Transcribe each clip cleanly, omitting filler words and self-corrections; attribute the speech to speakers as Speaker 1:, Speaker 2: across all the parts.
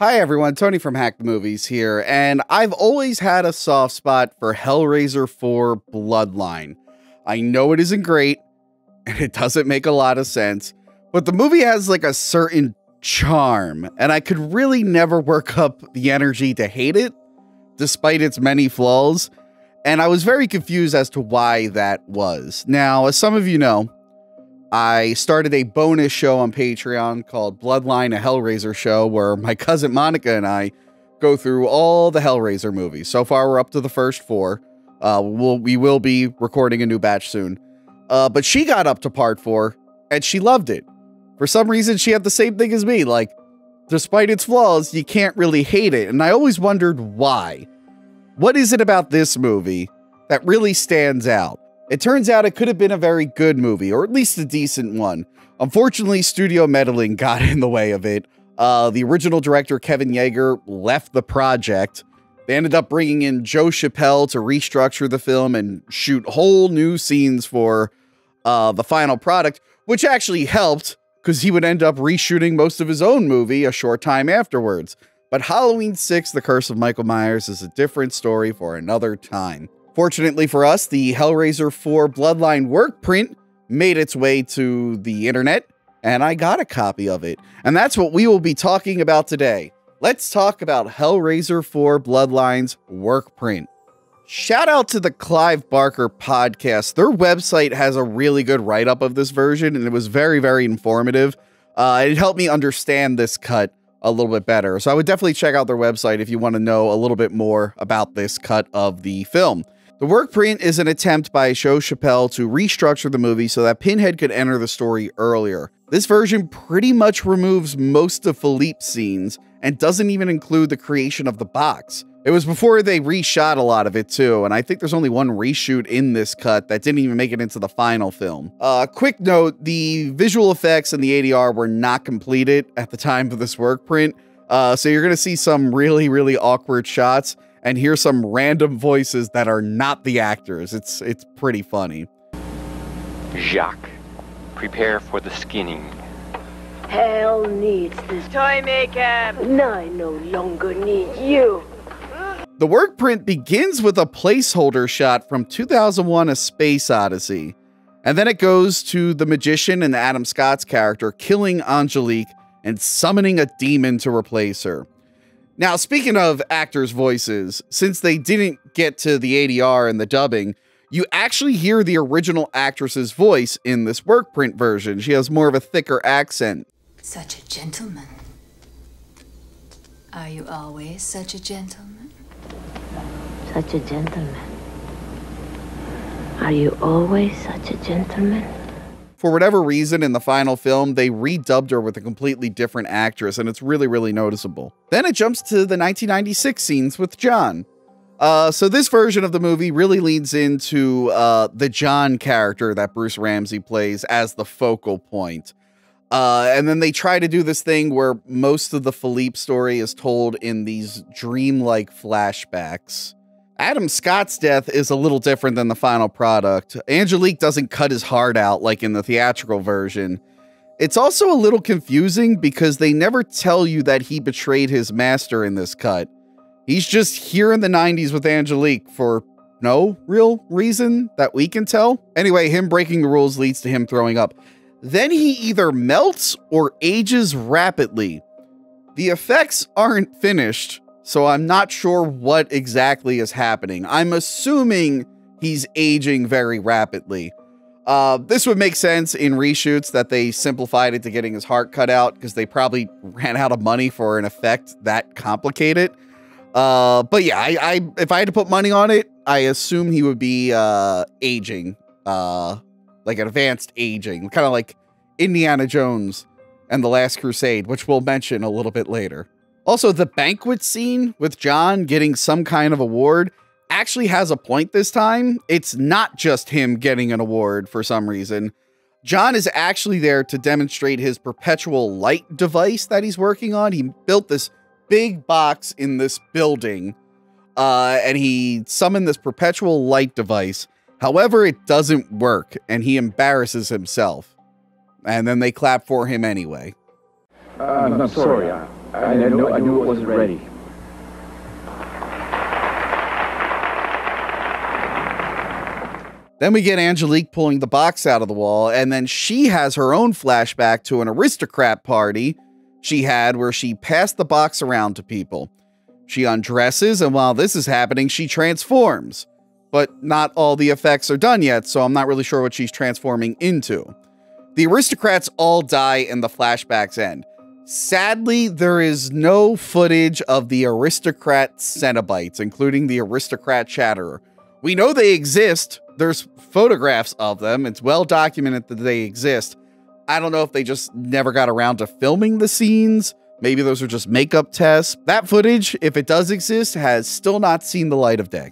Speaker 1: Hi everyone, Tony from Hack the Movies here, and I've always had a soft spot for Hellraiser 4 Bloodline. I know it isn't great, and it doesn't make a lot of sense, but the movie has like a certain charm, and I could really never work up the energy to hate it, despite its many flaws, and I was very confused as to why that was. Now, as some of you know, I started a bonus show on Patreon called Bloodline, a Hellraiser show, where my cousin Monica and I go through all the Hellraiser movies. So far, we're up to the first 4. We will be recording a new batch soon. But she got up to part 4, and she loved it. For some reason, she had the same thing as me. Like, despite its flaws, you can't really hate it. And I always wondered why. What is it about this movie that really stands out? It turns out it could have been a very good movie, or at least a decent one. Unfortunately, studio meddling got in the way of it. The original director, Kevin Yeager, left the project. They ended up bringing in Joe Chappelle to restructure the film and shoot whole new scenes for the final product, which actually helped, because he would end up reshooting most of his own movie a short time afterwards. But Halloween 6, The Curse of Michael Myers, is a different story for another time. Fortunately for us, the Hellraiser 4 Bloodline Workprint made its way to the internet, and I got a copy of it. And that's what we will be talking about today. Let's talk about Hellraiser 4 Bloodline's Workprint. Shout out to the Clive Barker podcast. Their website has a really good write-up of this version, and it was very, very informative. It helped me understand this cut a little bit better. So I would definitely check out their website if you want to know a little bit more about this cut of the film. The Workprint is an attempt by Joe Chappelle to restructure the movie so that Pinhead could enter the story earlier. This version pretty much removes most of Philippe's scenes and doesn't even include the creation of the box. It was before they reshot a lot of it too, and I think there's only one reshoot in this cut that didn't even make it into the final film. Quick note, the visual effects and the ADR were not completed at the time of this Workprint, so you're going to see some really, really awkward shots and hear some random voices that are not the actors. It's pretty funny.
Speaker 2: Jacques, prepare for the skinning.
Speaker 3: Hell needs this toy maker, and I no longer need you.
Speaker 1: The Workprint begins with a placeholder shot from 2001: A Space Odyssey, and then it goes to the magician and Adam Scott's character killing Angelique and summoning a demon to replace her. Now, speaking of actors' voices, since they didn't get to the ADR and the dubbing, you actually hear the original actress's voice in this Workprint version. She has more of a thicker accent.
Speaker 4: Such a gentleman. Are you always such a gentleman?
Speaker 3: Such a gentleman. Are you always such a gentleman?
Speaker 1: For whatever reason, in the final film, they redubbed her with a completely different actress, and it's really, really noticeable. Then it jumps to the 1996 scenes with John. So this version of the movie really leads into the John character that Bruce Ramsey plays as the focal point. And then they try to do this thing where most of the Philippe story is told in these dreamlike flashbacks. Adam Scott's death is a little different than the final product. Angelique doesn't cut his heart out like in the theatrical version. It's also a little confusing because they never tell you that he betrayed his master in this cut. He's just here in the 90s with Angelique for no real reason that we can tell. Anyway, him breaking the rules leads to him throwing up. Then he either melts or ages rapidly. The effects aren't finished, so I'm not sure what exactly is happening. I'm assuming he's aging very rapidly. This would make sense in reshoots that they simplified it to getting his heart cut out because they probably ran out of money for an effect that complicated. But yeah, if I had to put money on it, I assume he would be aging, like an advanced aging, kind of like Indiana Jones and The Last Crusade, which we'll mention a little bit later. Also, the banquet scene with John getting some kind of award actually has a point this time. It's not just him getting an award for some reason. John is actually there to demonstrate his perpetual light device that he's working on. He built this big box in this building, and he summoned this perpetual light device. However, it doesn't work, and he embarrasses himself. And then they clap for him anyway.
Speaker 5: I'm sorry.
Speaker 2: I knew it wasn't ready.
Speaker 1: Then we get Angelique pulling the box out of the wall, and then she has her own flashback to an aristocrat party she had where she passed the box around to people. She undresses, and while this is happening, she transforms. But not all the effects are done yet, so I'm not really sure what she's transforming into. The aristocrats all die and the flashbacks end. Sadly, there is no footage of the aristocrat Cenobites, including the aristocrat Chatterer. We know they exist. There's photographs of them. It's well documented that they exist. I don't know if they just never got around to filming the scenes. Maybe those are just makeup tests. That footage, if it does exist, has still not seen the light of day.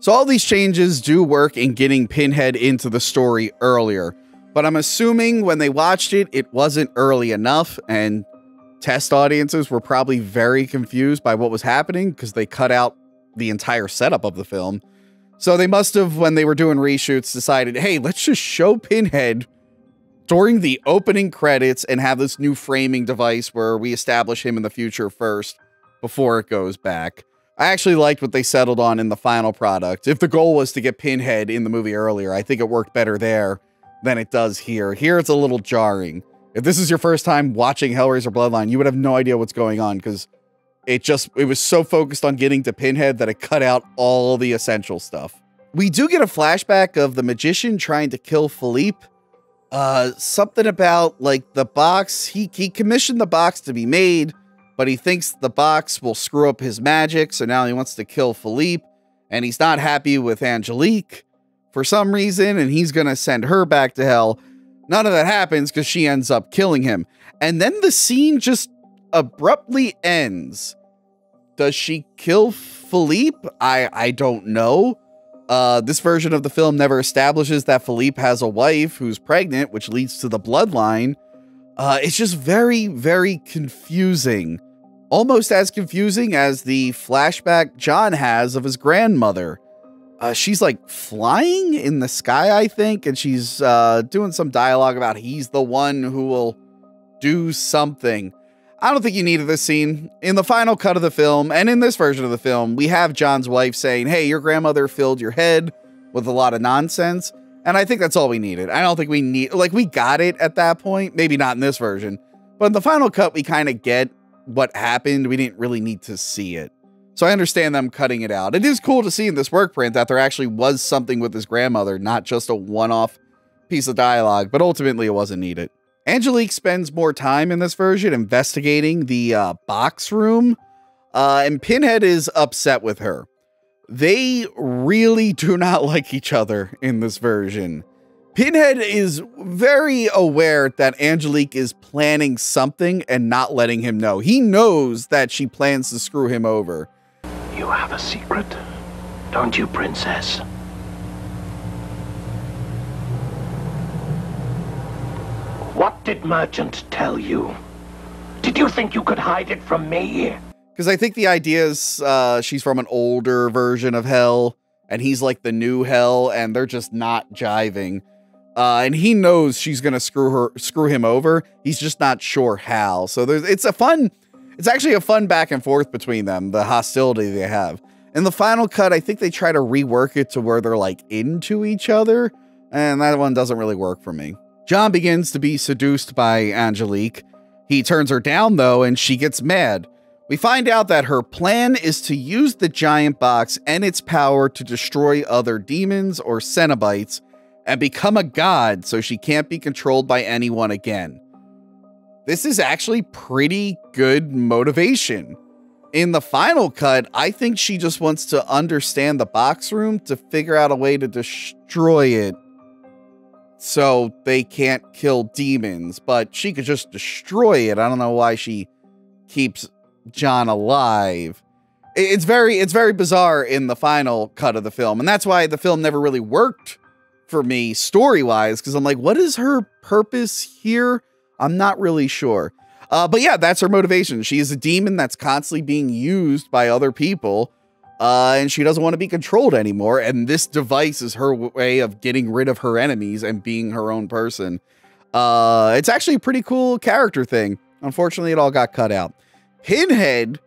Speaker 1: So all these changes do work in getting Pinhead into the story earlier, but I'm assuming when they watched it, it wasn't early enough, and test audiences were probably very confused by what was happening because they cut out the entire setup of the film. So they must have, when they were doing reshoots, decided, hey, let's just show Pinhead during the opening credits and have this new framing device where we establish him in the future first before it goes back. I actually liked what they settled on in the final product. If the goal was to get Pinhead in the movie earlier, I think it worked better there than it does here. Here it's a little jarring. If this is your first time watching Hellraiser Bloodline, you would have no idea what's going on because it was so focused on getting to Pinhead that it cut out all the essential stuff. We do get a flashback of the magician trying to kill Philippe. Something about like the box. He commissioned the box to be made, but he thinks the box will screw up his magic. So now he wants to kill Philippe, and he's not happy with Angelique for some reason. And he's going to send her back to hell. None of that happens because she ends up killing him. And then the scene just abruptly ends. Does she kill Philippe? I don't know. This version of the film never establishes that Philippe has a wife who's pregnant, which leads to the bloodline. It's just very, very confusing. Almost as confusing as the flashback John has of his grandmother. She's like flying in the sky, I think, and she's doing some dialogue about he's the one who will do something. I don't think you needed this scene. In the final cut of the film, and in this version of the film, we have John's wife saying, hey, your grandmother filled your head with a lot of nonsense. And I think that's all we needed. I don't think we need, like, we got it at that point. Maybe not in this version. But in the final cut, we kind of get what happened. We didn't really need to see it. So I understand them cutting it out. It is cool to see in this work print that there actually was something with his grandmother, not just a one-off piece of dialogue, but ultimately it wasn't needed. Angelique spends more time in this version investigating the box room, and Pinhead is upset with her. They really do not like each other in this version. Pinhead is very aware that Angelique is planning something and not letting him know. He knows that she plans to screw him over.
Speaker 5: You have a secret, don't you, princess? What did Merchant tell you? Did you think you could hide it from me?
Speaker 1: Because I think the idea is she's from an older version of Hell, and he's like the new Hell, and they're just not jiving. And he knows she's gonna screw him over. He's just not sure how. So it's actually a fun back and forth between them, the hostility they have. In the final cut, I think they try to rework it to where they're like into each other, and that one doesn't really work for me. John begins to be seduced by Angelique. He turns her down though, and she gets mad. We find out that her plan is to use the giant box and its power to destroy other demons or Cenobites and become a god so she can't be controlled by anyone again. This is actually pretty good motivation. In the final cut, I think she just wants to understand the box room to figure out a way to destroy it so they can't kill demons, but she could just destroy it. I don't know why she keeps John alive. It's very bizarre in the final cut of the film, and that's why the film never really worked for me story-wise, because I'm like, what is her purpose here? I'm not really sure. But yeah, that's her motivation. She is a demon that's constantly being used by other people, and she doesn't want to be controlled anymore, and this device is her way of getting rid of her enemies and being her own person. It's actually a pretty cool character thing. Unfortunately, it all got cut out. Pinhead,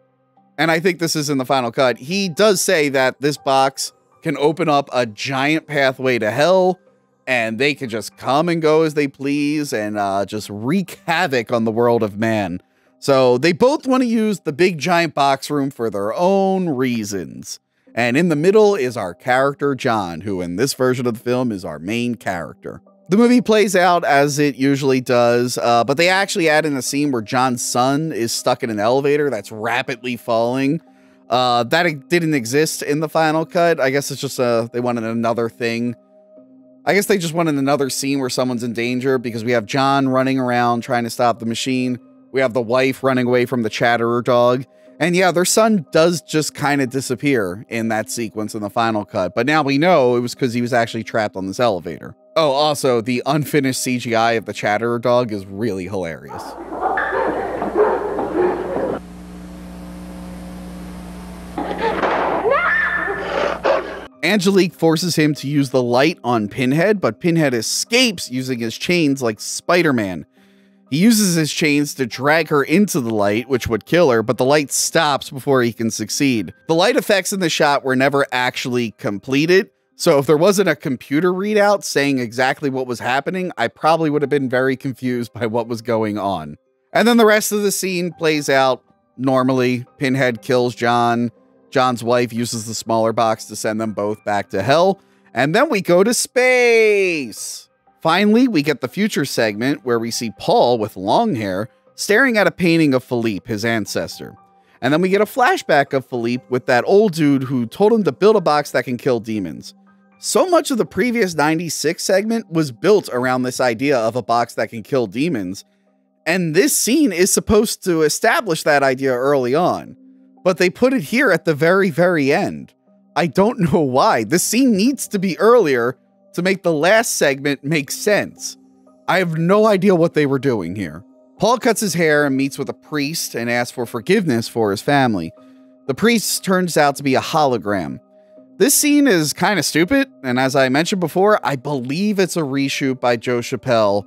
Speaker 1: and I think this is in the final cut, he does say that this box can open up a giant pathway to hell, and they can just come and go as they please and just wreak havoc on the world of man. So they both want to use the big giant box room for their own reasons. And in the middle is our character, John, who in this version of the film is our main character. The movie plays out as it usually does, but they actually add in a scene where John's son is stuck in an elevator that's rapidly falling. That didn't exist in the final cut. I guess it's just they wanted another thing. I guess they just wanted another scene where someone's in danger, because we have John running around trying to stop the machine. We have the wife running away from the Chatterer dog. And yeah, their son does just kind of disappear in that sequence in the final cut. But now we know it was because he was actually trapped on this elevator. Oh, also, the unfinished CGI of the Chatterer dog is really hilarious. Angelique forces him to use the light on Pinhead, but Pinhead escapes using his chains like Spider-Man. He uses his chains to drag her into the light, which would kill her, but the light stops before he can succeed. The light effects in the shot were never actually completed, so if there wasn't a computer readout saying exactly what was happening, I probably would have been very confused by what was going on. And then the rest of the scene plays out normally. Pinhead kills John. John's wife uses the smaller box to send them both back to hell. And then we go to space. Finally, we get the future segment where we see Paul with long hair staring at a painting of Philippe, his ancestor. And then we get a flashback of Philippe with that old dude who told him to build a box that can kill demons. So much of the previous 96 segment was built around this idea of a box that can kill demons. And this scene is supposed to establish that idea early on. But they put it here at the very, very end. I don't know why. This scene needs to be earlier to make the last segment make sense. I have no idea what they were doing here. Paul cuts his hair and meets with a priest and asks for forgiveness for his family. The priest turns out to be a hologram. This scene is kind of stupid, and as I mentioned before, I believe it's a reshoot by Joe Chappelle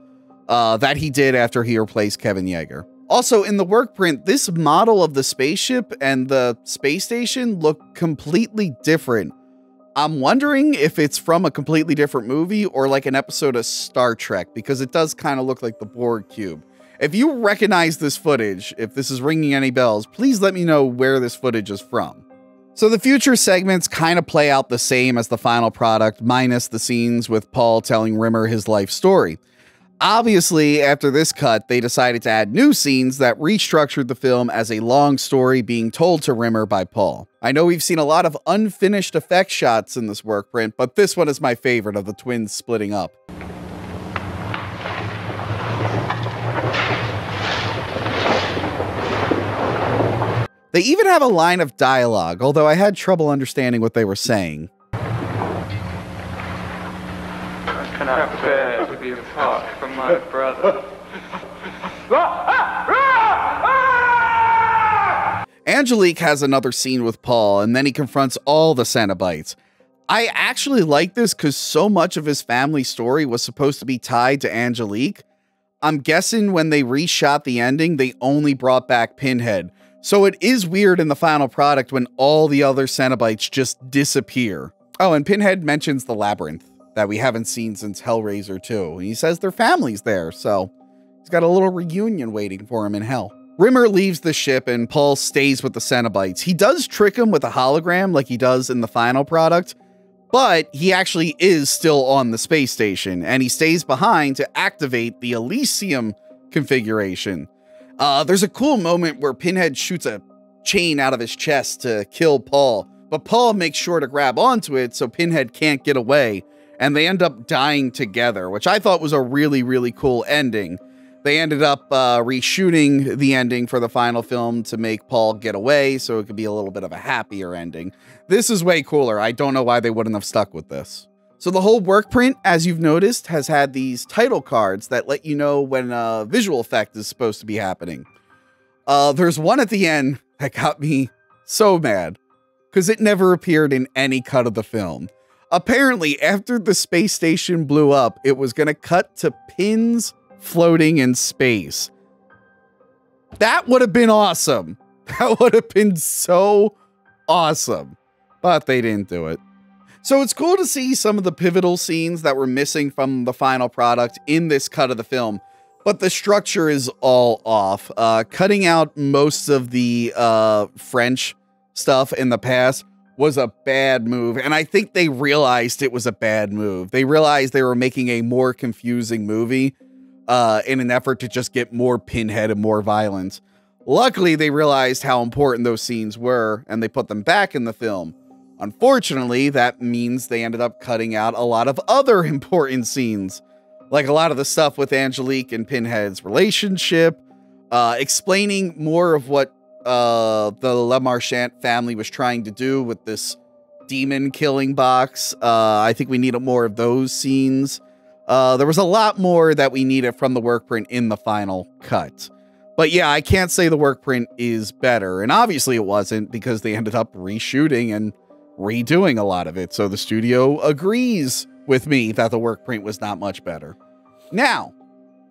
Speaker 1: that he did after he replaced Kevin Yeager. Also, in the workprint, this model of the spaceship and the space station look completely different. I'm wondering if it's from a completely different movie or like an episode of Star Trek, because it does kind of look like the Borg cube. If you recognize this footage, if this is ringing any bells, please let me know where this footage is from. So the future segments kind of play out the same as the final product, minus the scenes with Paul telling Rimmer his life story. Obviously, after this cut, they decided to add new scenes that restructured the film as a long story being told to Rimmer by Paul. I know we've seen a lot of unfinished effect shots in this workprint, but this one is my favorite of the twins splitting up. They even have a line of dialogue, although I had trouble understanding what they were saying.
Speaker 6: I cannot bear to be apart from my brother.
Speaker 1: Angelique has another scene with Paul, and then he confronts all the Cenobites. I actually like this because so much of his family story was supposed to be tied to Angelique. I'm guessing when they reshot the ending, they only brought back Pinhead. So it is weird in the final product when all the other Cenobites just disappear. Oh, and Pinhead mentions the labyrinth that we haven't seen since Hellraiser 2. And he says their family's there, so he's got a little reunion waiting for him in hell. Rimmer leaves the ship and Paul stays with the Cenobites. He does trick him with a hologram like he does in the final product, but he actually is still on the space station, and he stays behind to activate the Elysium configuration. There's a cool moment where Pinhead shoots a chain out of his chest to kill Paul, but Paul makes sure to grab onto it so Pinhead can't get away, and they end up dying together, which I thought was a really, really cool ending. They ended up reshooting the ending for the final film to make Paul get away, so it could be a little bit of a happier ending. This is way cooler. I don't know why they wouldn't have stuck with this. So the whole workprint, as you've noticed, has had these title cards that let you know when a visual effect is supposed to be happening. There's one at the end that got me so mad, because it never appeared in any cut of the film. Apparently, after the space station blew up, it was going to cut to pins floating in space. That would have been awesome. That would have been so awesome, but they didn't do it. So it's cool to see some of the pivotal scenes that were missing from the final product in this cut of the film, but the structure is all off. Cutting out most of the French stuff in the past was a bad move, and I think they realized it was a bad move. They realized they were making a more confusing movie in an effort to just get more Pinhead and more violence. Luckily, they realized how important those scenes were, and they put them back in the film. Unfortunately, that means they ended up cutting out a lot of other important scenes, like a lot of the stuff with Angelique and Pinhead's relationship, explaining more of what the Le Marchand family was trying to do with this demon killing box. I think we needed more of those scenes. There was a lot more that we needed from the workprint in the final cut. But yeah, I can't say the workprint is better. And obviously it wasn't, because they ended up reshooting and redoing a lot of it. So the studio agrees with me that the workprint was not much better. Now,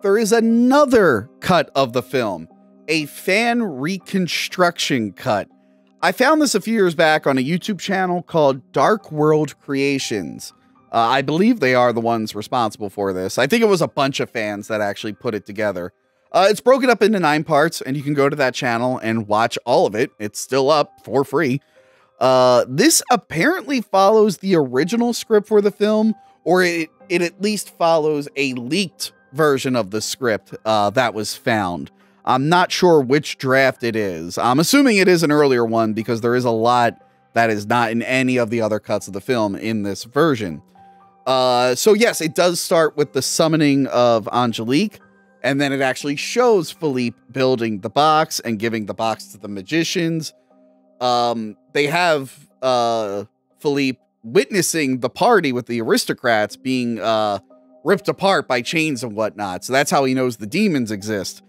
Speaker 1: there is another cut of the film, a fan reconstruction cut. I found this a few years back on a YouTube channel called Dark World Creations. I believe they are the ones responsible for this. I think it was a bunch of fans that actually put it together. It's broken up into 9 parts, and you can go to that channel and watch all of it. It's still up for free. This apparently follows the original script for the film, or it at least follows a leaked version of the script that was found. I'm not sure which draft it is. I'm assuming it is an earlier one, because there is a lot that is not in any of the other cuts of the film in this version. So yes, it does start with the summoning of Angelique, and then it actually shows Philippe building the box and giving the box to the magicians. They have Philippe witnessing the party with the aristocrats being ripped apart by chains and whatnot. So that's how he knows the demons exist.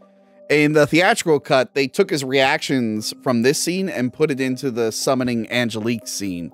Speaker 1: In the theatrical cut, they took his reactions from this scene and put it into the summoning Angelique scene.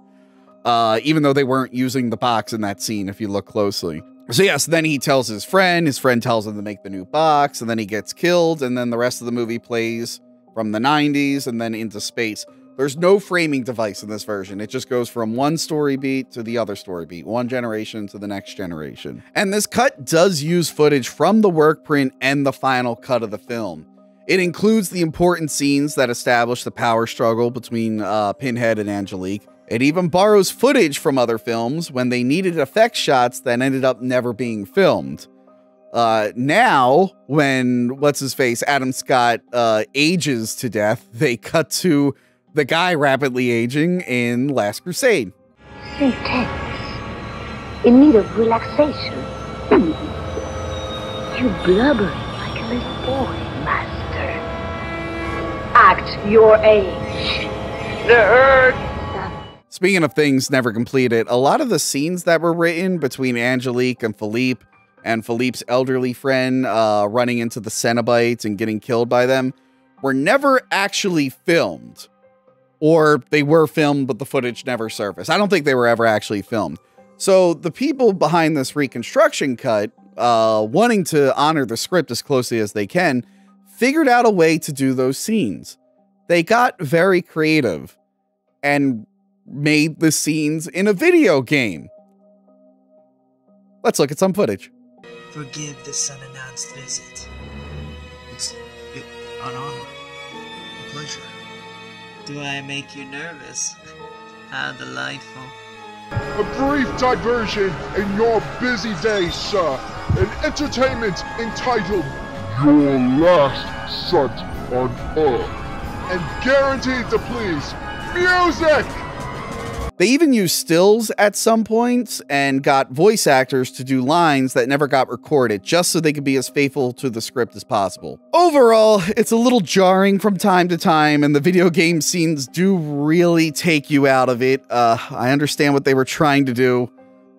Speaker 1: Even though they weren't using the box in that scene, if you look closely. So yes, then he tells his friend tells him to make the new box, and then he gets killed, and then the rest of the movie plays from the 90s and then into space. There's no framing device in this version. It just goes from one story beat to the other story beat, one generation to the next generation. And this cut does use footage from the workprint and the final cut of the film. It includes the important scenes that establish the power struggle between Pinhead and Angelique. It even borrows footage from other films when they needed effect shots that ended up never being filmed. Now, when what's-his-face, Adam Scott, ages to death, they cut to the guy rapidly aging in Last Crusade.
Speaker 3: Intense. In need of relaxation. You blubbering like a little boy, master. Act your age. Nerd.
Speaker 1: Speaking of things never completed, a lot of the scenes that were written between Angelique and Philippe's elderly friend running into the Cenobites and getting killed by them were never actually filmed. Or they were filmed, but the footage never surfaced. I don't think they were ever actually filmed. So the people behind this reconstruction cut, wanting to honor the script as closely as they can, figured out a way to do those scenes. They got very creative and made the scenes in a video game. Let's look at some footage.
Speaker 7: Forgive this unannounced visit. It's an honor, a pleasure. Do I make you nervous? How delightful.
Speaker 8: A brief diversion in your busy day, sir. An entertainment entitled Your Last Sight on Earth. And guaranteed to please. Music!
Speaker 1: They even used stills at some points and got voice actors to do lines that never got recorded, just so they could be as faithful to the script as possible. Overall, it's a little jarring from time to time, and the video game scenes do really take you out of it. I understand what they were trying to do,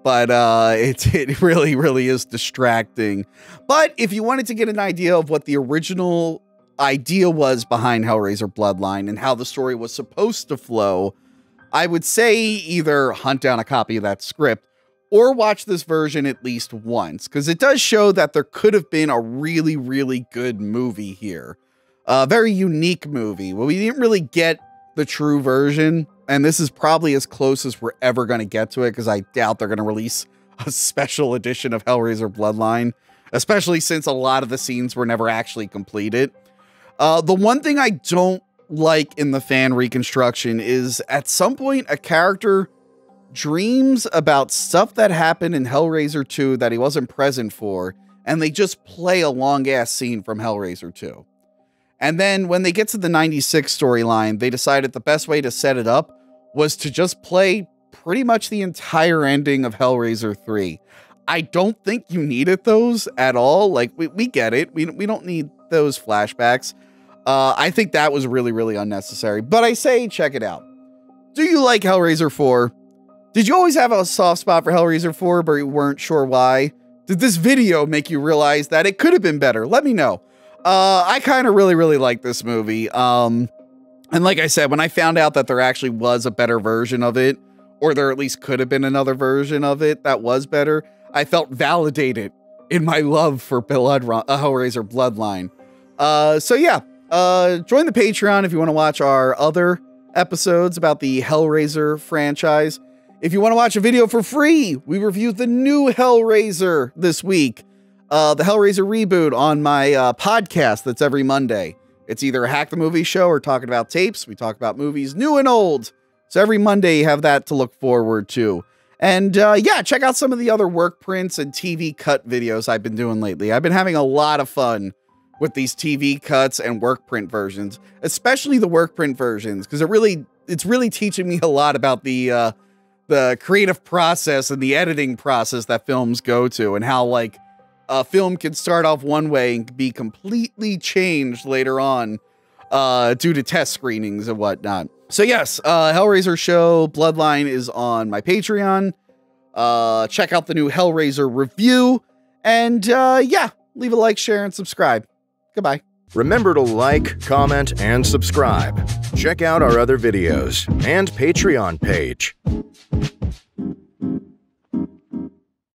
Speaker 1: but it really is distracting. But if you wanted to get an idea of what the original idea was behind Hellraiser Bloodline and how the story was supposed to flow, I would say either hunt down a copy of that script or watch this version at least once, because it does show that there could have been a really good movie here. A very unique movie. Well, we didn't really get the true version, and this is probably as close as we're ever going to get to it, because I doubt they're going to release a special edition of Hellraiser Bloodline, especially since a lot of the scenes were never actually completed. The one thing I don't like in the fan reconstruction is at some point a character dreams about stuff that happened in Hellraiser 2 that he wasn't present for, and they just play a long-ass scene from Hellraiser 2. And then when they get to the 96 storyline, they decided the best way to set it up was to just play pretty much the entire ending of Hellraiser 3. I don't think you needed those at all. Like, we get it. We don't need those flashbacks. I think that was really, really unnecessary. But I say, check it out. Do you like Hellraiser 4? Did you always have a soft spot for Hellraiser 4, but you weren't sure why? Did this video make you realize that it could have been better? Let me know. I kind of really, really like this movie. And like I said, when I found out that there actually was a better version of it, or there at least could have been another version of it that was better, I felt validated in my love for Hellraiser Bloodline. So yeah, join the Patreon if you want to watch our other episodes about the Hellraiser franchise. If you want to watch a video for free, we reviewed the new Hellraiser this week. The Hellraiser reboot on my podcast that's every Monday. It's either a Hack the Movie show or talking about tapes. We talk about movies new and old. So every Monday you have that to look forward to. And yeah, check out some of the other Workprints and TV cut videos I've been doing lately. I've been having a lot of fun with these TV cuts and Workprint versions, especially the Workprint versions, because it's really teaching me a lot about the creative process and the editing process that films go to, and how like a film can start off one way and be completely changed later on due to test screenings and whatnot. So yes, Hellraiser show Bloodline is on my Patreon. Check out the new Hellraiser review. And yeah, leave a like, share, and subscribe. Goodbye.
Speaker 9: Remember to like, comment, and subscribe. Check out our other videos and Patreon page.